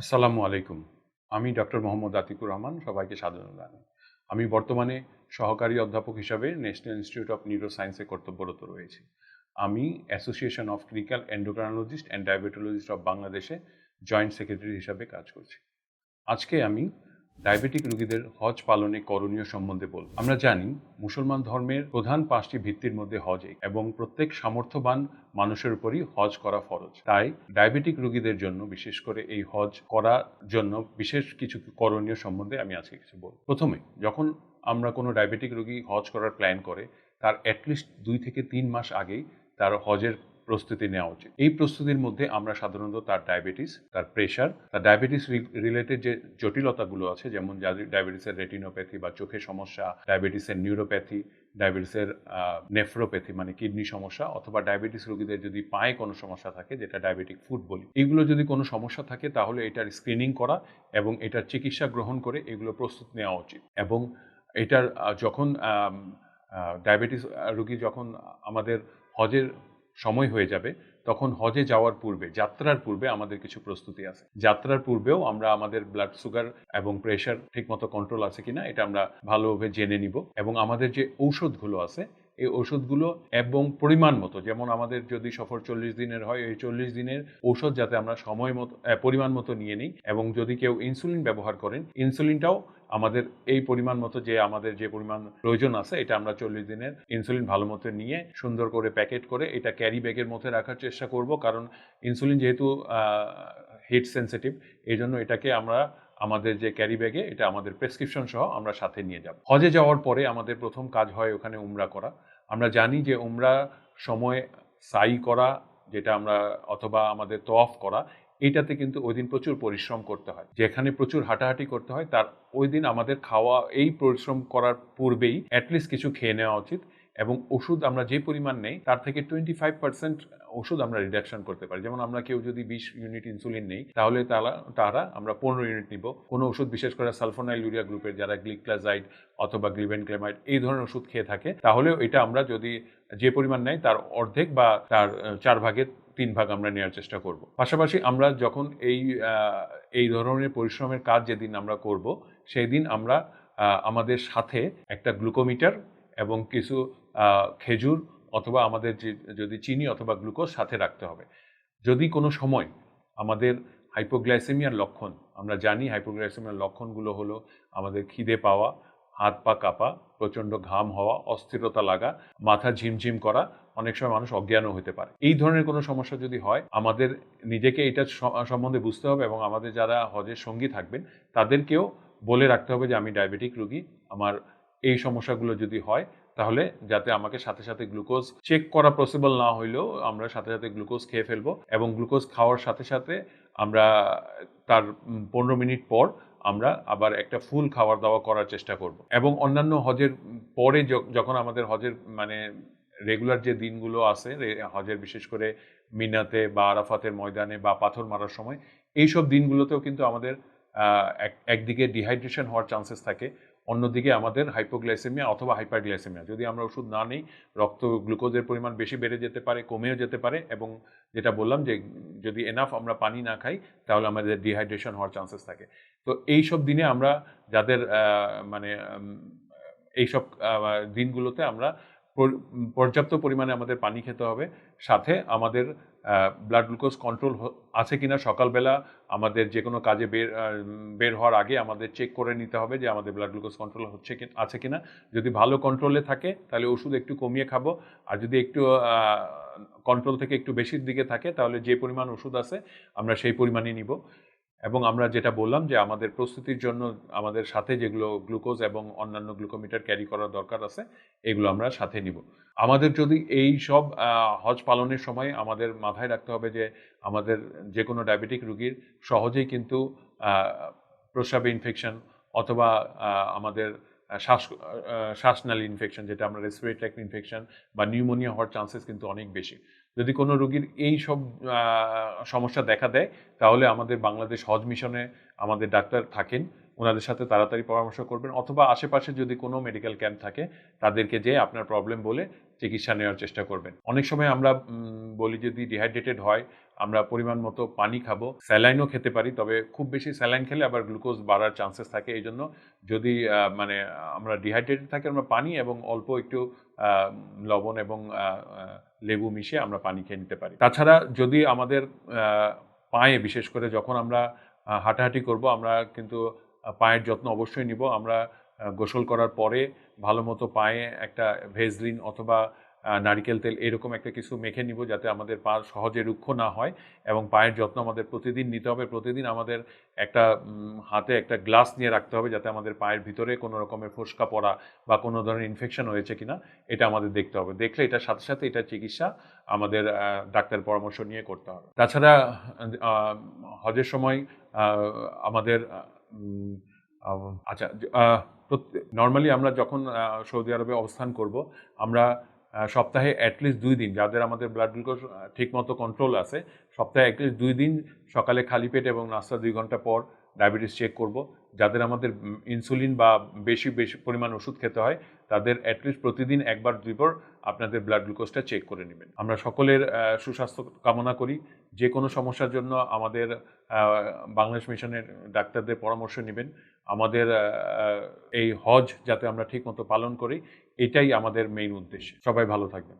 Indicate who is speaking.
Speaker 1: আসসালামু আলাইকুম। আমি ডক্টর মোহাম্মদ আতিকুর রহমান। সবাইকে স্বাগত জানাই। আমি বর্তমানে সহকারী অধ্যাপক হিসাবে ন্যাশনাল ইনস্টিটিউট অফ নিউরোসায়েন্সে কর্তব্যরত রয়েছি। আমি association of clinical endocrinologist and diabetologist of বাংলাদেশে জয়েন্ট সেক্রেটারি হিসাবে কাজ করছি। আজকে আমি ডায়াবেটিক রোগীদের হজ পালনে করণীয় সম্বন্ধে বলব। আমরা জানি মুসলমান ধর্মের প্রধান ৫টি ভিত্তির মধ্যে হজ এবং প্রত্যেক সামর্থ্যবান মানুষের উপরই হজ করা ফরজ। তাই ডায়াবেটিক রোগীদের জন্য বিশেষ করে এই হজ করার জন্য বিশেষ কিছু করণীয় সম্বন্ধে আমি আজকে কিছু বলব। প্রথমে যখন আমরা কোনো ডায়াবেটিক রোগী হজ করার প্ল্যান করে তার অ্যাটলিস্ট ২ থেকে ৩ মাস আগেই তার হজের প্রস্তুতি নেওয়া উচিত। এই প্রস্তুতির মধ্যে আমরা সাধারণত তার ডায়াবেটিস, তার প্রেশার, তার ডায়াবেটিস রিলেটেড যে জটিলতাগুলো আছে, যেমন ডায়াবেটিসের রেটিনোপ্যাথি বা চোখের সমস্যা, ডায়াবেটিসের নিউরোপ্যাথি, ডায়াবেটিসের নেফ্রোপ্যাথি মানে কিডনি সমস্যা, অথবা ডায়াবেটিস রোগীদের যদি পায়ে কোনো সমস্যা থাকে, যেটা ডায়াবেটিক ফুট বলি, এগুলো যদি কোনো সমস্যা থাকে তাহলে এটার স্ক্রিনিং করা এবং এটার চিকিৎসা গ্রহণ করে এগুলো প্রস্তুত নেওয়া উচিত। এবং এটার যখন ডায়াবেটিস রোগী যখন আমাদের হজের সময় হয়ে যাবে, তখন হজে যাওয়ার পূর্বে, যাত্রার পূর্বে আমাদের কিছু প্রস্তুতি আছে। যাত্রার পূর্বেও আমরা আমাদের ব্লাড সুগার এবং প্রেশার ঠিকমতো কন্ট্রোল আছে কিনা এটা আমরা ভালোভাবে জেনে নিব, এবং আমাদের যে ঔষধগুলো আছে এই ওষুধগুলো এবং পরিমাণ মতো, যেমন আমাদের যদি সফর 40 দিনের হয়, এই 40 দিনের ঔষধ যাতে আমরা সময় মতো পরিমাণ মতো নিয়ে নিই। এবং যদি কেউ ইনসুলিন ব্যবহার করেন, ইনসুলিনটাও আমাদের এই পরিমাণ মতো, যে আমাদের যে পরিমাণ প্রয়োজন আছে, এটা আমরা 40 দিনের ইনসুলিন ভালো মতো নিয়ে সুন্দর করে প্যাকেট করে এটা ক্যারি ব্যাগের মধ্যে রাখার চেষ্টা করব। কারণ ইনসুলিন যেহেতু হিট সেন্সিটিভ, এই জন্য এটাকে আমরা আমাদের যে ক্যারি ব্যাগে এটা আমাদের প্রেসক্রিপশন সহ আমরা সাথে নিয়ে যাব। হজে যাওয়ার পরে আমাদের প্রথম কাজ হয় ওখানে উমরা করা। আমরা জানি যে উমরা সময় সাই করা, যেটা আমরা, অথবা আমাদের তওয়াফ করা, এইটাতে কিন্তু ওই দিন প্রচুর পরিশ্রম করতে হয়। যেখানে প্রচুর হাঁটাহাঁটি করতে হয়, তার ওই দিন আমাদের খাওয়া, এই পরিশ্রম করার পূর্বেই অ্যাটলিস্ট কিছু খেয়ে নেওয়া উচিত। এবং ওষুধ আমরা যে পরিমাণ নেই তার থেকে 25% ওষুধ আমরা রিডাকশন করতে পারি। যেমন আমরা কেউ যদি 20 ইউনিট ইনসুলিন নেই, তাহলে তারা আমরা 15 ইউনিট নিব। কোনো ওষুধ, বিশেষ করে সালফোনাইলুরিয়া গ্রুপের যারা গ্লিক্লাজাইড অথবা গ্লিবেনক্লেমাইড এই ধরনের ওষুধ খেয়ে থাকে, তাহলেও এটা আমরা যদি যে পরিমাণ নেই তার অর্ধেক বা তার 4 ভাগের 3 ভাগ আমরা নেওয়ার চেষ্টা করব। পাশাপাশি আমরা যখন এই ধরনের পরিশ্রমের কাজ যেদিন আমরা করব, সেই দিন আমরা আমাদের সাথে একটা গ্লুকোমিটার এবং কিছু খেজুর অথবা আমাদের যদি চিনি অথবা গ্লুকোজ সাথে রাখতে হবে। যদি কোনো সময় আমাদের হাইপোগ্লাইসেমিয়ার লক্ষণ, আমরা জানি হাইপোগ্লাইসেমিয়ার লক্ষণগুলো হলো আমাদের খিদে পাওয়া, হাত পা কাঁপা, প্রচণ্ড ঘাম হওয়া, অস্থিরতা লাগা, মাথা ঝিমঝিম করা, অনেক সময় মানুষ অজ্ঞানও হতে পারে। এই ধরনের কোনো সমস্যা যদি হয়, আমাদের নিজেকে এটা সম্বন্ধে বুঝতে হবে এবং আমাদের যারা হজের সঙ্গী থাকবেন তাদেরকেও বলে রাখতে হবে যে আমি ডায়াবেটিক রোগী, আমার এই সমস্যাগুলো যদি হয় তাহলে যাতে আমাকে সাথে সাথে গ্লুকোজ চেক করা পসিবল না হইলেও আমরা সাথে সাথে গ্লুকোজ খেয়ে ফেলবো, এবং গ্লুকোজ খাওয়ার সাথে সাথে আমরা তার 15 মিনিট পর আমরা আবার একটা ফুল খাওয়ার দাওয়া করার চেষ্টা করব। এবং অন্যান্য হজের পরে যখন আমাদের হজের মানে রেগুলার যে দিনগুলো আছে হজের, বিশেষ করে মিনাতে বা আরাফাতের ময়দানে বা পাথর মারার সময়, এইসব দিনগুলোতেও কিন্তু আমাদের একদিকে ডিহাইড্রেশন হওয়ার চান্সেস থাকে, অন্যদিকে আমাদের হাইপোগ্লাইসেমিয়া অথবা হাইপারগ্লাইসেমিয়া, যদি আমরা ওষুধ না নিই রক্ত গ্লুকোজের পরিমাণ বেশি বেড়ে যেতে পারে, কমেও যেতে পারে। এবং যেটা বললাম যে যদি এনাফ আমরা পানি না খাই তাহলে আমাদের ডিহাইড্রেশন হওয়ার চান্সেস থাকে। তো এইসব দিনে আমরা যাদের মানে এইসব দিনগুলোতে আমরা পর্যাপ্ত পরিমাণে আমাদের পানি খেতে হবে। সাথে আমাদের ব্লাড গ্লুকোজ কন্ট্রোল আছে কিনা, সকালবেলা আমাদের যে কোনো কাজে বের হওয়ার আগে আমাদের চেক করে নিতে হবে যে আমাদের ব্লাড গ্লুকোজ কন্ট্রোল আছে কিনা। যদি ভালো কন্ট্রোলে থাকে তাহলে ওষুধ একটু কমিয়ে খাবো, আর যদি একটু কন্ট্রোল থেকে একটু বেশির দিকে থাকে তাহলে যে পরিমাণ ওষুধ আছে আমরা সেই পরিমাণই নিব। এবং আমরা যেটা বললাম যে আমাদের প্রস্তুতির জন্য আমাদের সাথে যেগুলো গ্লুকোজ এবং অন্যান্য গ্লুকোমিটার ক্যারি করার দরকার আছে, এগুলো আমরা সাথে নিব। আমাদের যদি এই সব হজ পালনের সময় আমাদের মাথায় রাখতে হবে যে আমাদের যে কোনো ডায়াবেটিক রোগীর সহজেই কিন্তু প্রস্রাবে ইনফেকশন অথবা আমাদের শ্বাসনালী ইনফেকশন, যেটা আমরা রেসপিরেটরি ট্র্যাক্ট ইনফেকশন বা নিউমোনিয়া হওয়ার চান্সেস কিন্তু অনেক বেশি। যদি কোনো রোগীর এই সব সমস্যা দেখা দেয় তাহলে আমাদের বাংলাদেশ হজ মিশনে আমাদের ডাক্তার থাকেন, ওনাদের সাথে তাড়াতাড়ি পরামর্শ করবেন, অথবা আশেপাশে যদি কোনো মেডিকেল ক্যাম্প থাকে তাদেরকে যেয়ে আপনার প্রবলেম বলে চিকিৎসা নেওয়ার চেষ্টা করবেন। অনেক সময় আমরা বলি যদি ডিহাইড্রেটেড হয় আমরা পরিমাণ মতো পানি খাবো, স্যালাইনও খেতে পারি, তবে খুব বেশি স্যালাইন খেলে আবার গ্লুকোজ বাড়ার চান্সেস থাকে। এই জন্য যদি মানে আমরা ডিহাইড্রেটেড থাকি আমরা পানি এবং অল্প একটু লবণ এবং লেবু মিশিয়ে আমরা পানি খেয়ে নিতে পারি। তাছাড়া যদি আমাদের পায়ে, বিশেষ করে যখন আমরা হাঁটাহাঁটি করব, আমরা কিন্তু পায়ের যত্ন অবশ্যই নিব। আমরা গোসল করার পরে ভালো মতো পায়ে একটা ভেজলিন অথবা নারিকেল তেল এরকম একটা কিছু মেখে নিব, যাতে আমাদের পা সহজে রুক্ষ না হয়, এবং পায়ের যত্ন আমাদের প্রতিদিন নিতে হবে। প্রতিদিন আমাদের একটা হাতে একটা গ্লাস নিয়ে রাখতে হবে, যাতে আমাদের পায়ের ভিতরে কোনো রকমের ফোসকা পড়া বা কোনো ধরনের ইনফেকশন হয়েছে কিনা এটা আমাদের দেখতে হবে। দেখলে এটার সাথে সাথে এটা চিকিৎসা আমাদের ডাক্তারের পরামর্শ নিয়ে করতে হবে। তাছাড়া হজের সময় আমাদের আচ্ছা, নর্মালি আমরা যখন সৌদি আরবে অবস্থান করব, আমরা সপ্তাহে অ্যাটলিস্ট 2 দিন, যাদের আমাদের ব্লাড গ্লুকোজ ঠিকমতো কন্ট্রোল আছে, সপ্তাহে অ্যাটলিস্ট 2 দিন সকালে খালি পেট এবং নাস্তা 2 ঘন্টা পর ডায়াবেটিস চেক করব। যাদের আমাদের ইনসুলিন বা বেশি পরিমাণ ওষুধ খেতে হয় তাদের অ্যাটলিস্ট প্রতিদিন একবার দুইবার আপনাদের ব্লাড গ্লুকোজটা চেক করে নেবেন। আমরা সকলের সুস্বাস্থ্য কামনা করি। যে কোনো সমস্যার জন্য আমাদের বাংলাদেশ মিশনের ডাক্তারদের পরামর্শ নেবেন। আমাদের এই হজ যাতে আমরা ঠিকমতো পালন করি, এটাই আমাদের মেইন উদ্দেশ্য। সবাই ভালো থাকবেন।